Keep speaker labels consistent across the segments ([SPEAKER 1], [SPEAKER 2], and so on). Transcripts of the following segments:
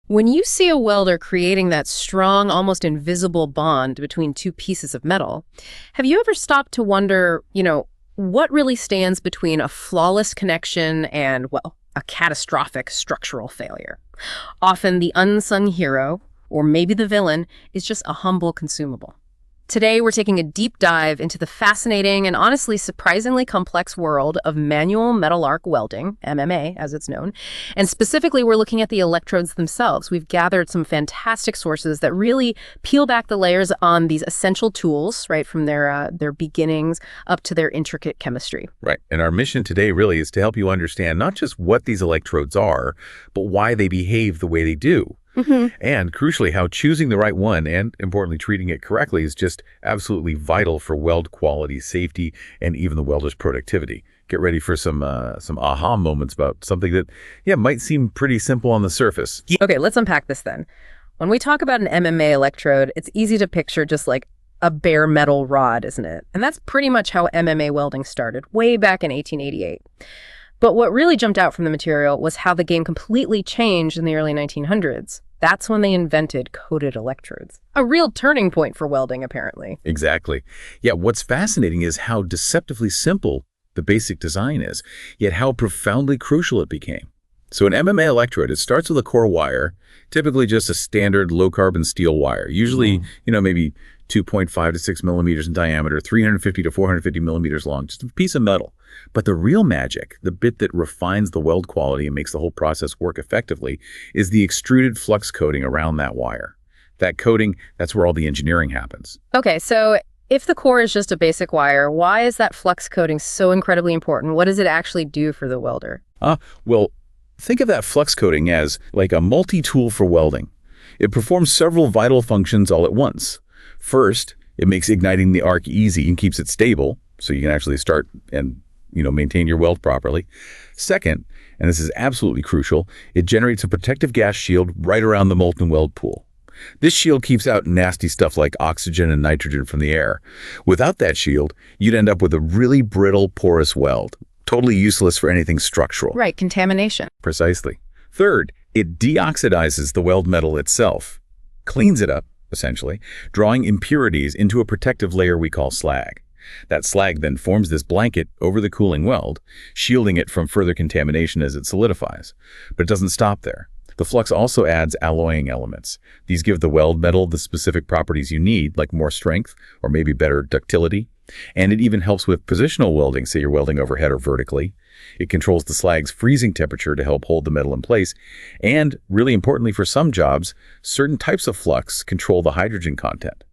[SPEAKER 1] When you see a welder creating that strong, almost invisible bond between two pieces of metal, have you ever stopped to wonder, what really stands between a flawless connection and, well, a catastrophic structural failure? Often the unsung hero, or maybe the villain, is just a humble consumable. Today, we're taking a deep dive into the fascinating and honestly surprisingly complex world of manual metal arc welding, MMA as it's known, and specifically we're looking at the electrodes themselves. We've gathered some fantastic sources that really peel back the layers on these essential tools, right, from their beginnings up to their intricate chemistry.
[SPEAKER 2] Right, and our mission today really is to help you understand not just what these electrodes are, but why they behave the way they do. And crucially, how choosing the right one and, importantly, treating it correctly is just absolutely vital for weld quality, safety, and even the welder's productivity. Get ready for some aha moments about something that, might seem pretty simple on the surface.
[SPEAKER 1] Okay, let's unpack this then. When we talk about an MMA electrode, it's easy to picture just like a bare metal rod, isn't it? And that's pretty much how MMA welding started, way back in 1888. But what really jumped out from the material was how the game completely changed in the early 1900s. That's when they invented coated electrodes. A real turning point for welding, apparently.
[SPEAKER 2] Exactly. Yeah, what's fascinating is how deceptively simple the basic design is, yet how profoundly crucial it became. So an MMA electrode, it starts with a core wire, typically just a standard low-carbon steel wire, usually, maybe 2.5 to 6 millimeters in diameter, 350 to 450 millimeters long, just a piece of metal. But the real magic, the bit that refines the weld quality and makes the whole process work effectively, is the extruded flux coating around that wire. That coating, that's where all the engineering happens.
[SPEAKER 1] Okay, so if the core is just a basic wire, why is that flux coating so incredibly important? What does it actually do for the welder?
[SPEAKER 2] Well, think of that flux coating as like a multi-tool for welding. It performs several vital functions all at once. First, it makes igniting the arc easy and keeps it stable, so you can actually start and maintain your weld properly. Second, and this is absolutely crucial, it generates a protective gas shield right around the molten weld pool. This shield keeps out nasty stuff like oxygen and nitrogen from the air. Without that shield, you'd end up with a really brittle, porous weld, totally useless for anything structural.
[SPEAKER 1] Right, contamination.
[SPEAKER 2] Precisely. Third, it deoxidizes the weld metal itself, cleans it up, essentially, drawing impurities into a protective layer we call slag. That slag then forms this blanket over the cooling weld, shielding it from further contamination as it solidifies. But it doesn't stop there. The flux also adds alloying elements. These give the weld metal the specific properties you need, like more strength or maybe better ductility. And it even helps with positional welding, say you're welding overhead or vertically. It controls the slag's freezing temperature to help hold the metal in place. And really importantly for some jobs, certain types of flux control the hydrogen content,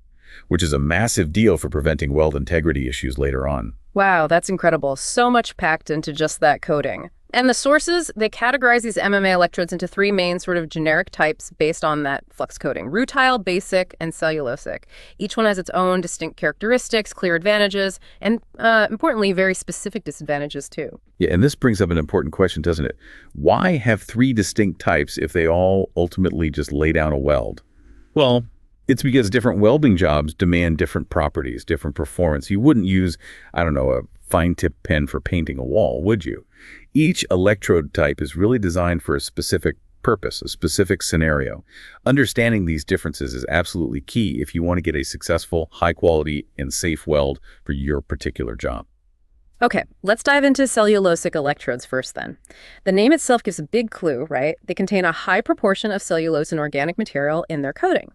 [SPEAKER 2] which is a massive deal for preventing weld integrity issues later on.
[SPEAKER 1] Wow, that's incredible. So much packed into just that coating. And the sources, they categorize these MMA electrodes into three main sort of generic types based on that flux coating: rutile, basic, and cellulosic. Each one has its own distinct characteristics, clear advantages, and importantly, very specific disadvantages too.
[SPEAKER 2] Yeah, and this brings up an important question, doesn't it? Why have three distinct types if they all ultimately just lay down a weld? Well, it's because different welding jobs demand different properties, different performance. You wouldn't use, a fine-tip pen for painting a wall, would you? Each electrode type is really designed for a specific purpose, a specific scenario. Understanding these differences is absolutely key if you want to get a successful, high-quality, and safe weld for your particular job.
[SPEAKER 1] Okay, let's dive into cellulosic electrodes first then. The name itself gives a big clue, right? They contain a high proportion of cellulose and organic material in their coating.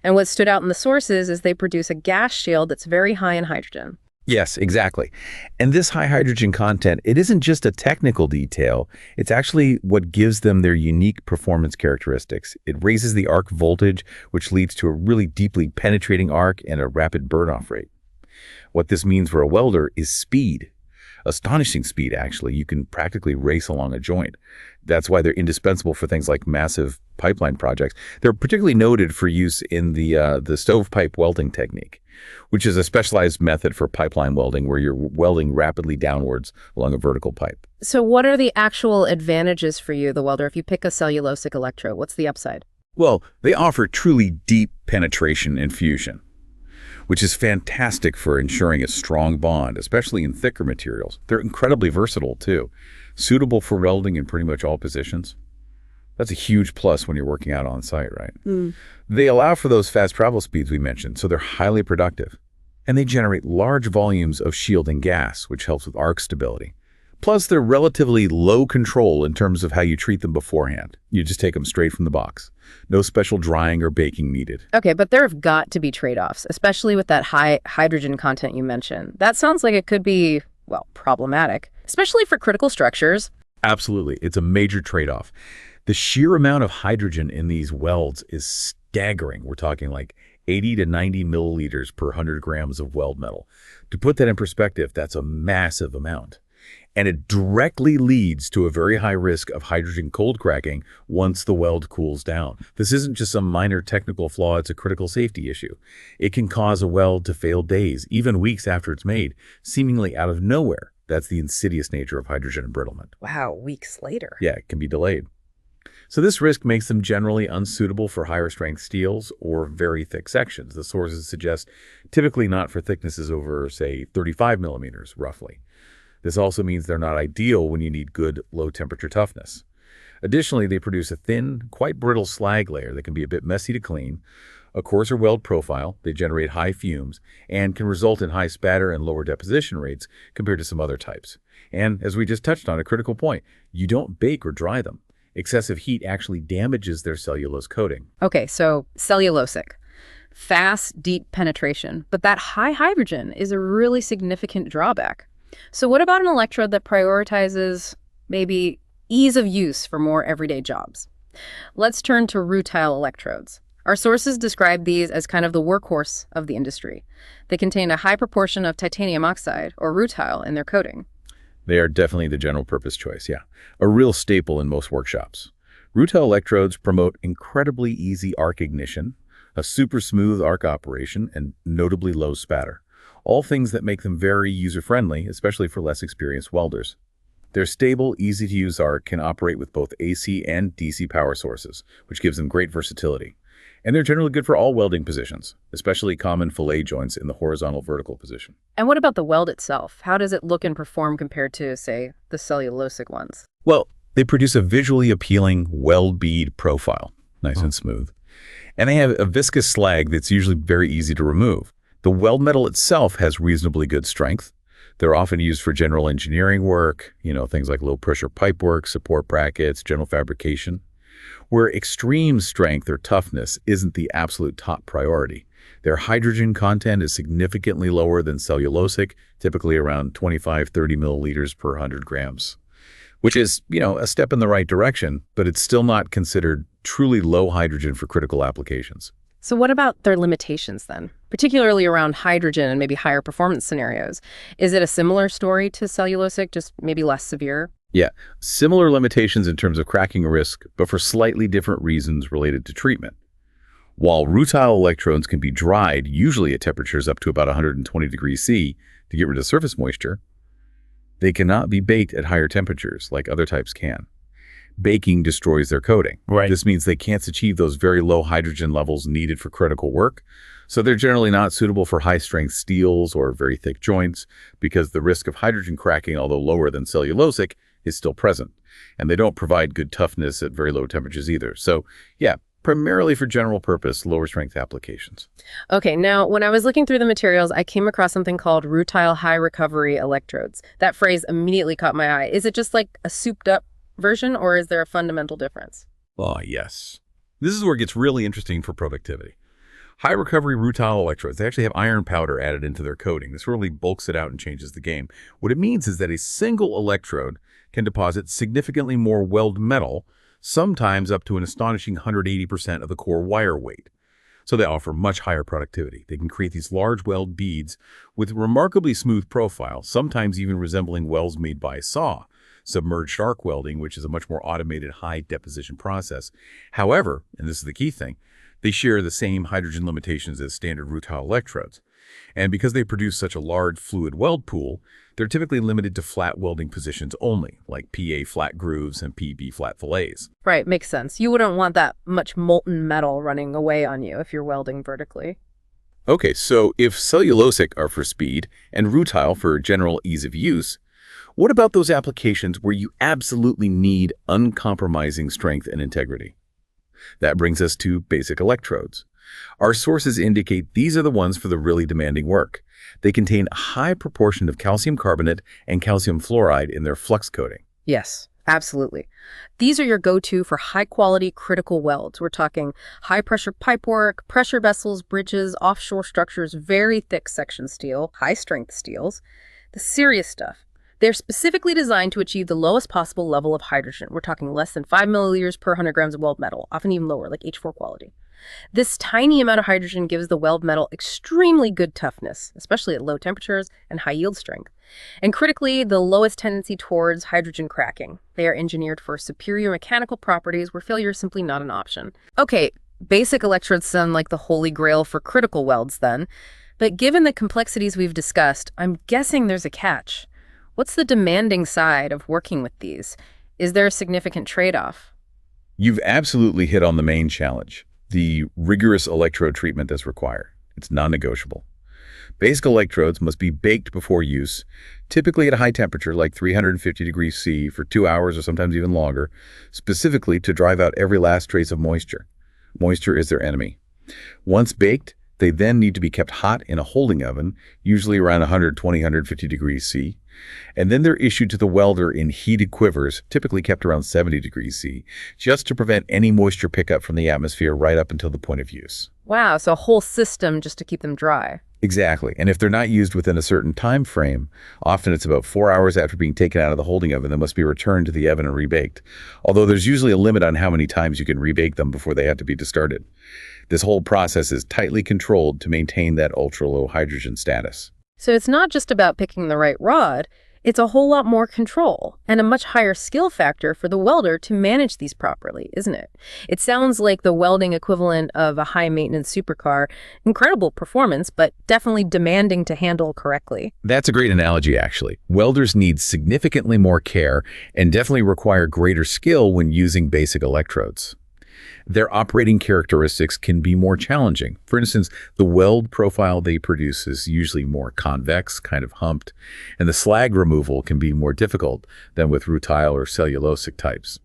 [SPEAKER 1] And what stood out in the sources is they produce a gas shield that's very high in hydrogen.
[SPEAKER 2] Yes, exactly. And this high hydrogen content, it isn't just a technical detail. It's actually what gives them their unique performance characteristics. It raises the arc voltage, which leads to a really deeply penetrating arc and a rapid burn-off rate. What this means for a welder is speed. Astonishing speed, actually. You can practically race along a joint. That's why they're indispensable for things like massive pipeline projects. They're particularly noted for use in the stovepipe welding technique, which is a specialized method for pipeline welding where you're welding rapidly downwards along a vertical pipe.
[SPEAKER 1] So what are the actual advantages for you, the welder, if you pick a cellulosic electrode? What's the upside?
[SPEAKER 2] Well, they offer truly deep penetration and fusion, which is fantastic for ensuring a strong bond, especially in thicker materials. They're incredibly versatile, too, suitable for welding in pretty much all positions. That's a huge plus when you're working out on site, right? They allow for those fast travel speeds we mentioned, so they're highly productive. And they generate large volumes of shielding gas, which helps with arc stability. Plus, they're relatively low control in terms of how you treat them beforehand. You just take them straight from the box. No special drying or baking needed.
[SPEAKER 1] Okay, but there have got to be trade-offs, especially with that high hydrogen content you mentioned. That sounds like it could be, well, problematic, especially for critical structures.
[SPEAKER 2] Absolutely. It's a major trade-off. The sheer amount of hydrogen in these welds is staggering. We're talking like 80 to 90 milliliters per 100 grams of weld metal. To put that in perspective, that's a massive amount. And it directly leads to a very high risk of hydrogen cold cracking once the weld cools down. This isn't just some minor technical flaw, it's a critical safety issue. It can cause a weld to fail days, even weeks after it's made, seemingly out of nowhere. That's the insidious nature of hydrogen embrittlement.
[SPEAKER 1] Wow, weeks later.
[SPEAKER 2] Yeah, it can be delayed. So this risk makes them generally unsuitable for higher strength steels or very thick sections. The sources suggest typically not for thicknesses over, say, 35 millimeters, roughly. This also means they're not ideal when you need good low-temperature toughness. Additionally, they produce a thin, quite brittle slag layer that can be a bit messy to clean, a coarser weld profile, they generate high fumes, and can result in high spatter and lower deposition rates compared to some other types. And as we just touched on, a critical point, you don't bake or dry them. Excessive heat actually damages their cellulose coating.
[SPEAKER 1] Okay, so cellulosic. Fast, deep penetration. But that high hydrogen is a really significant drawback. So what about an electrode that prioritizes maybe ease of use for more everyday jobs? Let's turn to rutile electrodes. Our sources describe these as kind of the workhorse of the industry. They contain a high proportion of titanium oxide, or rutile, in their coating.
[SPEAKER 2] They are definitely the general purpose choice, yeah. A real staple in most workshops. Rutile electrodes promote incredibly easy arc ignition, a super smooth arc operation, and notably low spatter. All things that make them very user-friendly, especially for less experienced welders. Their stable, easy-to-use arc can operate with both AC and DC power sources, which gives them great versatility. And they're generally good for all welding positions, especially common fillet joints in the horizontal-vertical position.
[SPEAKER 1] And what about the weld itself? How does it look and perform compared to, say, the cellulosic ones?
[SPEAKER 2] Well, they produce a visually appealing weld bead profile, nice and smooth. And they have a viscous slag that's usually very easy to remove. The weld metal itself has reasonably good strength. They're often used for general engineering work, things like low-pressure pipe work, support brackets, general fabrication, where extreme strength or toughness isn't the absolute top priority. Their hydrogen content is significantly lower than cellulosic, typically around 25-30 milliliters per 100 grams, which is, a step in the right direction, but it's still not considered truly low hydrogen for critical applications.
[SPEAKER 1] So what about their limitations then, particularly around hydrogen and maybe higher performance scenarios? Is it a similar story to cellulosic, just maybe less severe?
[SPEAKER 2] Yeah, similar limitations in terms of cracking risk, but for slightly different reasons related to treatment. While rutile electrodes can be dried, usually at temperatures up to about 120 degrees C to get rid of surface moisture, they cannot be baked at higher temperatures like other types can. Baking destroys their coating.
[SPEAKER 3] Right.
[SPEAKER 2] This means they can't achieve those very low hydrogen levels needed for critical work, so they're generally not suitable for high-strength steels or very thick joints because the risk of hydrogen cracking, although lower than cellulosic, is still present. And they don't provide good toughness at very low temperatures either. So, yeah, primarily for general purpose, lower strength applications.
[SPEAKER 1] Okay, now when I was looking through the materials, I came across something called rutile high recovery electrodes. That phrase immediately caught my eye. Is it just like a souped up version, or is there a fundamental difference?
[SPEAKER 2] Oh, yes. This is where it gets really interesting for productivity. High recovery rutile electrodes, they actually have iron powder added into their coating. This really bulks it out and changes the game. What it means is that a single electrode can deposit significantly more weld metal, sometimes up to an astonishing 180% of the core wire weight. So they offer much higher productivity. They can create these large weld beads with remarkably smooth profiles, sometimes even resembling welds made by a saw. Submerged arc welding, which is a much more automated high deposition process. However, and this is the key thing, they share the same hydrogen limitations as standard rutile electrodes. And because they produce such a large fluid weld pool, they're typically limited to flat welding positions only, like PA flat grooves and PB flat fillets.
[SPEAKER 1] Right, makes sense. You wouldn't want that much molten metal running away on you if you're welding vertically.
[SPEAKER 2] Okay, so if cellulosic are for speed and rutile for general ease of use, What about those applications where you absolutely need uncompromising strength and integrity? That brings us to basic electrodes. Our sources indicate these are the ones for the really demanding work. They contain a high proportion of calcium carbonate and calcium fluoride in their flux coating.
[SPEAKER 1] Yes, absolutely. These are your go-to for high-quality critical welds. We're talking high-pressure pipework, pressure vessels, bridges, offshore structures, very thick section steel, high-strength steels, the serious stuff. They're specifically designed to achieve the lowest possible level of hydrogen. We're talking less than 5 milliliters per 100 grams of weld metal, often even lower, like H4 quality. This tiny amount of hydrogen gives the weld metal extremely good toughness, especially at low temperatures and high yield strength. And critically, the lowest tendency towards hydrogen cracking. They are engineered for superior mechanical properties where failure is simply not an option. Okay, basic electrodes sound like the holy grail for critical welds then. But given the complexities we've discussed, I'm guessing there's a catch. What's the demanding side of working with these? Is there a significant trade-off?
[SPEAKER 2] You've absolutely hit on the main challenge, the rigorous electrode treatment that's required. It's non-negotiable. Basic electrodes must be baked before use, typically at a high temperature like 350 degrees C for 2 hours or sometimes even longer, specifically to drive out every last trace of moisture. Moisture is their enemy. Once baked, they then need to be kept hot in a holding oven, usually around 120, 150 degrees C. And then they're issued to the welder in heated quivers, typically kept around 70 degrees C, just to prevent any moisture pickup from the atmosphere right up until the point of use.
[SPEAKER 1] Wow, so a whole system just to keep them dry.
[SPEAKER 2] Exactly. And if they're not used within a certain time frame, often it's about 4 hours after being taken out of the holding oven, they must be returned to the oven and rebaked. Although there's usually a limit on how many times you can rebake them before they have to be discarded. This whole process is tightly controlled to maintain that ultra-low hydrogen status.
[SPEAKER 1] So it's not just about picking the right rod, it's a whole lot more control and a much higher skill factor for the welder to manage these properly, isn't it? It sounds like the welding equivalent of a high-maintenance supercar. Incredible performance, but definitely demanding to handle correctly.
[SPEAKER 2] That's a great analogy, actually. Welders need significantly more care and definitely require greater skill when using basic electrodes. Their operating characteristics can be more challenging. For instance, the weld profile they produce is usually more convex, kind of humped, and the slag removal can be more difficult than with rutile or cellulosic types.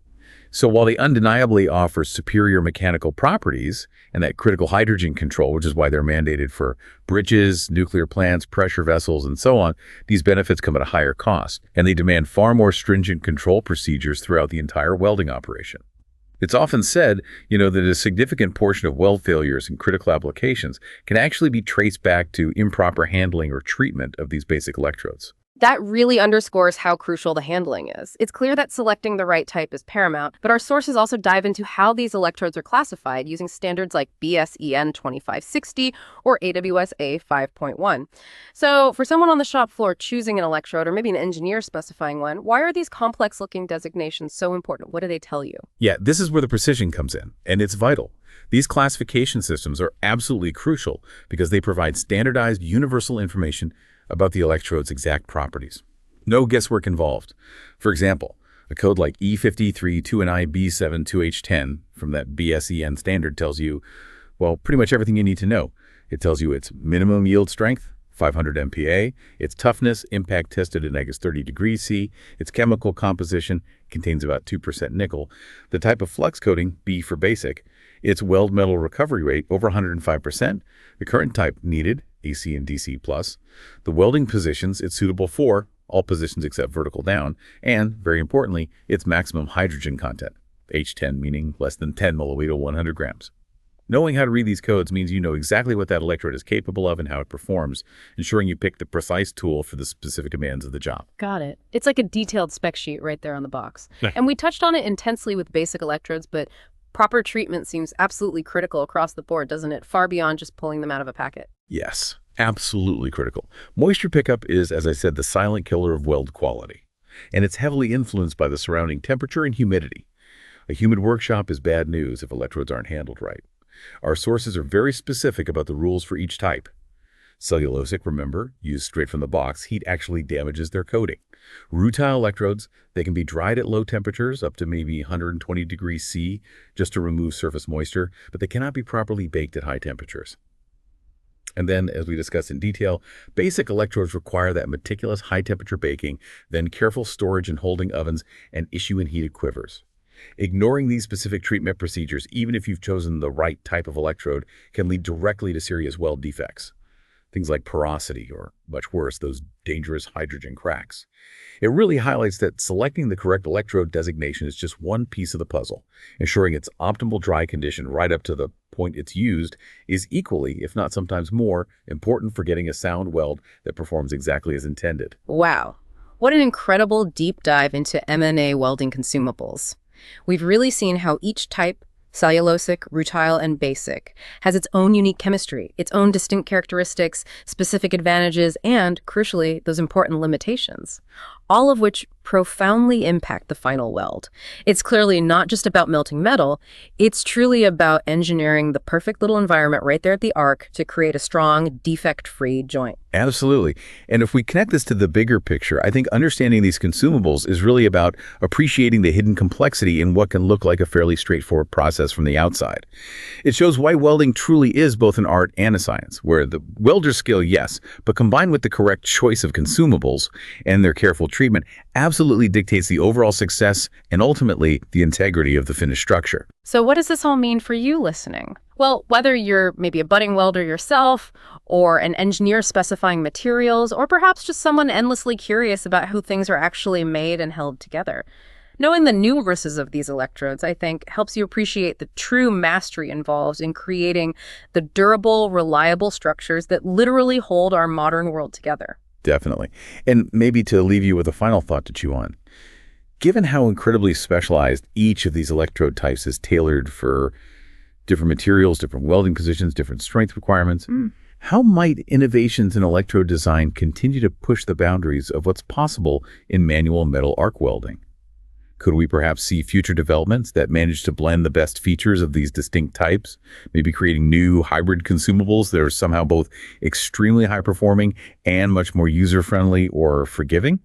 [SPEAKER 2] So while they undeniably offer superior mechanical properties and that critical hydrogen control, which is why they're mandated for bridges, nuclear plants, pressure vessels, and so on, these benefits come at a higher cost, and they demand far more stringent control procedures throughout the entire welding operation. It's often said, that a significant portion of weld failures in critical applications can actually be traced back to improper handling or treatment of these basic electrodes.
[SPEAKER 1] That really underscores how crucial the handling is. It's clear that selecting the right type is paramount, but our sources also dive into how these electrodes are classified using standards like BSEN 2560 or AWSA 5.1. So for someone on the shop floor choosing an electrode, or maybe an engineer specifying one, why are these complex-looking designations so important? What do they tell you?
[SPEAKER 2] Yeah, this is where the precision comes in, and it's vital. These classification systems are absolutely crucial because they provide standardized universal information about the electrode's exact properties. No guesswork involved. For example, a code like E53 2NI B72H10 from that BSEN standard tells you, well, pretty much everything you need to know. It tells you its minimum yield strength, 500 MPa, its toughness, impact tested at -30 degrees C, its chemical composition, contains about 2% nickel, the type of flux coating, B for basic, its weld metal recovery rate, over 105%, the current type needed, AC and DC+, the welding positions it's suitable for, all positions except vertical down, and, very importantly, its maximum hydrogen content, H10 meaning less than 10 milliliter 100 grams. Knowing how to read these codes means you know exactly what that electrode is capable of and how it performs, ensuring you pick the precise tool for the specific demands of the job.
[SPEAKER 1] Got it. It's like a detailed spec sheet right there on the box. And we touched on it intensely with basic electrodes, but proper treatment seems absolutely critical across the board, doesn't it? Far beyond just pulling them out of a packet.
[SPEAKER 2] Yes, absolutely critical. Moisture pickup is, as I said, the silent killer of weld quality, and it's heavily influenced by the surrounding temperature and humidity. A humid workshop is bad news if electrodes aren't handled right. Our sources are very specific about the rules for each type. Cellulosic, remember, used straight from the box, heat actually damages their coating. Rutile electrodes, they can be dried at low temperatures, up to maybe 120 degrees C, just to remove surface moisture, but they cannot be properly baked at high temperatures. And then, as we discussed in detail, basic electrodes require that meticulous high-temperature baking, then careful storage in holding ovens, and issue in heated quivers. Ignoring these specific treatment procedures, even if you've chosen the right type of electrode, can lead directly to serious weld defects. Things like porosity, or much worse, those dangerous hydrogen cracks. It really highlights that selecting the correct electrode designation is just one piece of the puzzle. Ensuring its optimal dry condition right up to the point it's used is equally, if not sometimes more, important for getting a sound weld that performs exactly as intended.
[SPEAKER 1] Wow. What an incredible deep dive into M&A welding consumables. We've really seen how each type, cellulosic, rutile, and basic, has its own unique chemistry, its own distinct characteristics, specific advantages, and, crucially, those important limitations, all of which profoundly impact the final weld. It's clearly not just about melting metal, it's truly about engineering the perfect little environment right there at the arc to create a strong, defect-free joint.
[SPEAKER 2] Absolutely. And if we connect this to the bigger picture, I think understanding these consumables is really about appreciating the hidden complexity in what can look like a fairly straightforward process from the outside. It shows why welding truly is both an art and a science, where the welder's skill, yes, but combined with the correct choice of consumables and their careful treatment, absolutely dictates the overall success and ultimately the integrity of the finished structure.
[SPEAKER 1] So what does this all mean for you listening? Well, whether you're maybe a budding welder yourself, or an engineer specifying materials, or perhaps just someone endlessly curious about how things are actually made and held together, knowing the nuances of these electrodes, I think, helps you appreciate the true mastery involved in creating the durable, reliable structures that literally hold our modern world together.
[SPEAKER 2] Definitely. And maybe to leave you with a final thought to chew on. Given how incredibly specialized each of these electrode types is tailored for different materials, different welding positions, different strength requirements, how might innovations in electrode design continue to push the boundaries of what's possible in manual metal arc welding? Could we perhaps see future developments that manage to blend the best features of these distinct types, maybe creating new hybrid consumables that are somehow both extremely high-performing and much more user-friendly or forgiving?